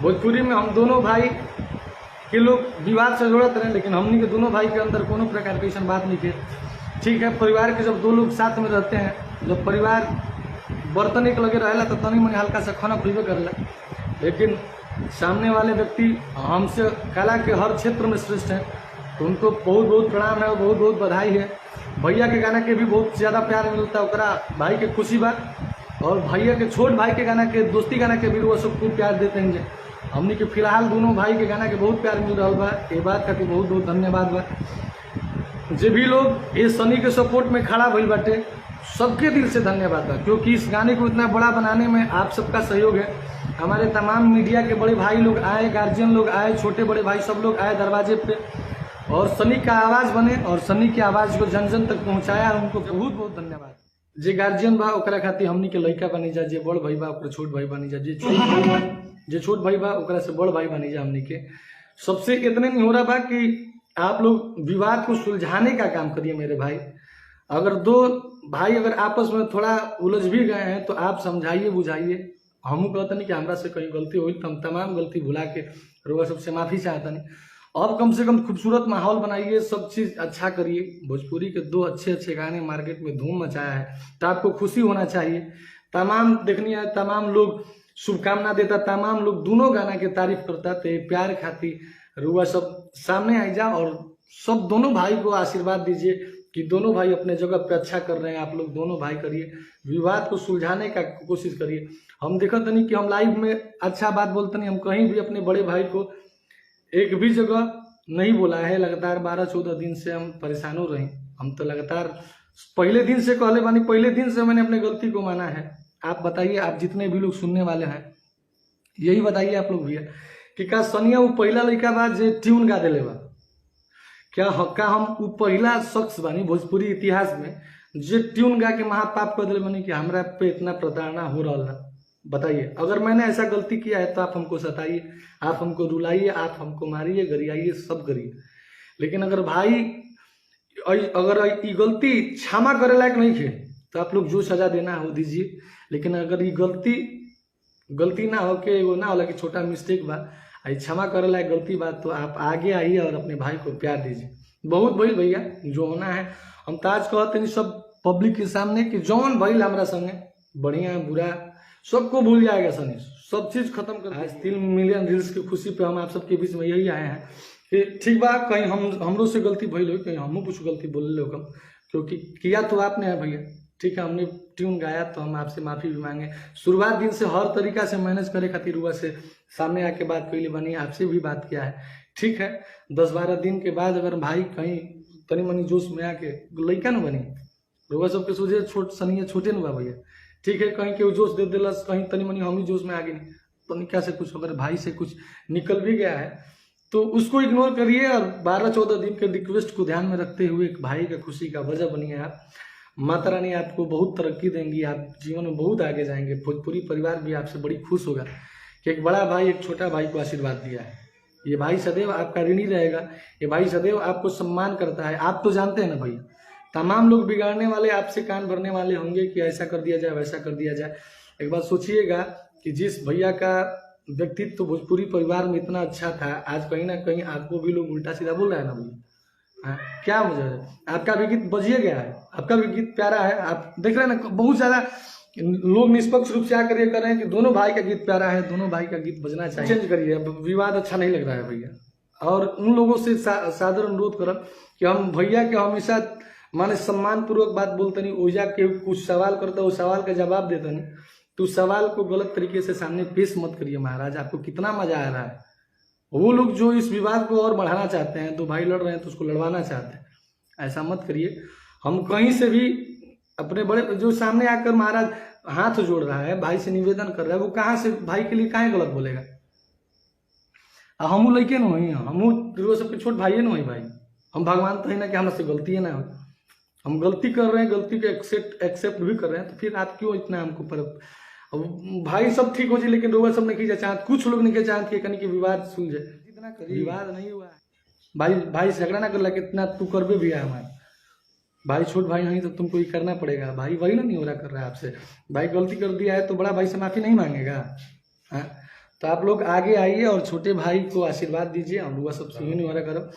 भोजपुरी में हम दोनों भाई के लोग विवाद से जोड़त रहे, लेकिन हमनी के दोनों भाई के अंदर कोनो प्रकार की ऐसा बात नहीं है। ठीक है, परिवार के जब दो लोग साथ में रहते हैं, जब परिवार बर्तन एक लगे रहेला तो तनी मनी हल्का सा खाना खुलबे करेला, लेकिन सामने वाले व्यक्ति हमसे कला के हर क्षेत्र में श्रेष्ठ हैं, तो उनको बहुत बहुत प्रणाम है और बहुत बहुत बधाई है। भैया के गाना के भी बहुत ज़्यादा प्यार मिलता है, ओकरा भाई के खुशी बा, और भैया के छोट भाई के गाना के दोस्ती गाना के भी वो सब खूब प्यार देते हैं। हमने के फिलहाल दोनों भाई के गाना के बहुत प्यार मिल रहा बा, ये बात खातिर बहुत बहुत धन्यवाद बा। जो भी लोग ये सनी के सपोर्ट में खड़ा भइल बाटे, सबके दिल से धन्यवाद बा, क्योंकि इस गाने को इतना बड़ा बनाने में आप सबका सहयोग है। हमारे तमाम मीडिया के बड़े भाई लोग आए, गार्जियन लोग आए, छोटे बड़े भाई सब लोग आए दरवाजे पे, और सनी का आवाज़ बने और सनी की आवाज़ को जन जन तक पहुँचाया, उनको बहुत बहुत धन्यवाद। जे गार्जियन बा ओकरा खातिर हमनी के लड़का बनी जा, जे बड़ भाई बा ओकरा छोट भाई बनी जा, जे छोट भाई बा ओकरा से बड़ भाई बनी जा। हमनी के सबसे इतने नहीं हो रहा बा कि आप लोग विवाद को सुलझाने का काम करिए मेरे भाई। अगर दो भाई अगर आपस में थोड़ा उलझ भी गए हैं तो आप समझाइए बुझाइए। हम कहते नहीं कि हमरा से कहीं गलती हुई तो हम तमाम गलती भुला के रोगा सबसे माफ़ी चाहता नहीं। अब कम से कम खूबसूरत माहौल बनाइए, सब चीज़ अच्छा करिए। भोजपुरी के दो अच्छे अच्छे गाने मार्केट में धूम मचाया है, तो आपको खुशी होना चाहिए। तमाम देखनी है, तमाम लोग शुभकामना देता, तमाम लोग दोनों गाना के तारीफ करता, तो ये प्यार खातिर रुआ सब सामने आई जा और सब दोनों भाई को आशीर्वाद दीजिए कि दोनों भाई अपने जगह पे अच्छा कर रहे हैं। आप लोग दोनों भाई करिए, विवाद को सुलझाने का कोशिश करिए। हम देखते नहीं कि हम लाइव में अच्छा बात बोलते नहीं, हम कहीं भी अपने बड़े भाई को एक भी जगह नहीं बोला है। लगातार 12-14 दिन से हम परेशान हो रहे हैं। हम तो लगातार पहले दिन से कहले बानी, पहले दिन से मैंने अपने गलती को माना है। आप बताइए, आप जितने भी लोग सुनने वाले हैं यही बताइए आप लोग भैया कि का सनिया वो पहला लड़का बा जे ट्यून गा दिले बा, क्या हम वो पहला शख्स बानी भोजपुरी इतिहास में जे ट्यून गा के महापाप कर दिले बानी कि हमरा पे इतना प्रताड़ना हो रहा है। बताइए, अगर मैंने ऐसा गलती किया है तो आप हमको सताइए, आप हमको रुलाइए, आप हमको मारिए, गरियाइए, सब करिए। लेकिन अगर भाई अगर ये गलती क्षमा करे लायक नहीं है तो आप लोग जो सजा देना हो दीजिए। लेकिन अगर ये गलती ना हो के वो ना होला कि छोटा मिस्टेक बा, क्षमा करे लायक गलती बा, तो आप आगे आइए और अपने भाई को प्यार दीजिए। बहुत भाई भैया जो होना है हम ताज कहते नहीं सब पब्लिक के सामने कि जौन भइल हमरा संगे बढ़िया बुरा सबको भूल जाएगा सनी, सब चीज खत्म कर। आज 3 मिलियन रील्स की खुशी पे हम आप सबके बीच में यही आए हैं कि ठीक बा, कहीं हमरो से गलती भइल हो, कहीं हमू कुछ गलती बोल ले हो, क्योंकि किया तो आपने है भैया। ठीक है, हमने ट्यून गाया तो हम आपसे माफ़ी भी मांगे। शुरुआत दिन से हर तरीका से मैनेज करे खातिर हुआ से सामने आके बात कैली बनी, आपसे भी बात किया है। ठीक है, 10-12 दिन के बाद अगर भाई कहीं तनी मनी जोश में आके लड़का न बनी, रुआ सबके सोचे छोट सनिया छोटे न बा भैया। ठीक है, कहीं के जोश दे दिलस, कहीं तनी मनी हम ही जोश में आ गए नहीं, तो निका से कुछ अगर भाई से कुछ निकल भी गया है तो उसको इग्नोर करिए और 12-14 दिन के रिक्वेस्ट को ध्यान में रखते हुए एक भाई का खुशी का वजह बनिए आप। माता रानी आपको बहुत तरक्की देंगी, आप जीवन में बहुत आगे जाएंगे। भोजपुरी परिवार भी आपसे बड़ी खुश होगा कि एक बड़ा भाई एक छोटा भाई को आशीर्वाद दिया है। ये भाई सदैव आपका ऋणी रहेगा, ये भाई सदैव आपको सम्मान करता है। आप तो जानते हैं ना भैया, तमाम लोग बिगाड़ने वाले आपसे कान भरने वाले होंगे कि ऐसा कर दिया जाए, वैसा कर दिया जाए। एक बात सोचिएगा कि जिस भैया का व्यक्तित्व तो भोजपुरी परिवार में इतना अच्छा था, आज कहीं ना कहीं आपको भी लोग उल्टा सीधा बोल रहे हैं ना भैया। हाँ, क्या मुझे आपका भी गीत बजिए गया है, आपका भी गीत प्यारा है। आप देख रहे हैं ना, बहुत ज़्यादा लोग निष्पक्ष रूप से आकर ये कर रहे हैं कि दोनों भाई का गीत प्यारा है, दोनों भाई का गीत बजना चाहिए। चेंज करिए, विवाद अच्छा नहीं लग रहा है भैया। और उन लोगों से सादर अनुरोध करब कि हम भैया के हमेशा माने सम्मान पूर्वक बात बोलते नहीं, ओझा के कुछ सवाल करता है, उस सवाल का जवाब देता नहीं, तो सवाल को गलत तरीके से सामने पेश मत करिए महाराज। आपको कितना मजा आ रहा है, वो लोग जो इस विवाद को और बढ़ाना चाहते हैं, दो भाई लड़ रहे हैं तो उसको लड़वाना चाहते हैं, ऐसा मत करिए। हम कहीं से भी अपने बड़े जो सामने आकर महाराज हाथ जोड़ रहा है, भाई से निवेदन कर रहा है, वो कहाँ से भाई के लिए कहाँ गलत बोलेगा। हमू लड़के न वही, हमू सबके छोट भाई न वही भाई। हम भगवान तो है ना कि हमसे गलती है ना हो, हम गलती कर रहे हैं, गलती को एक्सेप्ट भी कर रहे हैं, तो फिर आप क्यों इतना हमको पर भाई सब ठीक हो जाए, लेकिन रोगा सब नहीं खींचा चाहत, कुछ लोग नहीं चाहते कहीं कि विवाद सुलझे। इतना विवाद नहीं हुआ भाई झगड़ा ना कर ला, कितना तू कर भी है हमारा भाई, छोट भाई नहीं तो तुमको ये करना पड़ेगा भाई। वही ना नहीं हो रहा कर रहा है आपसे, भाई गलती कर दिया है तो बड़ा भाई से माफी नहीं मांगेगा। हाँ, तो आप लोग आगे आइए और छोटे भाई को आशीर्वाद दीजिए। हम लोग सब सुनी नहीं हो रहा करब।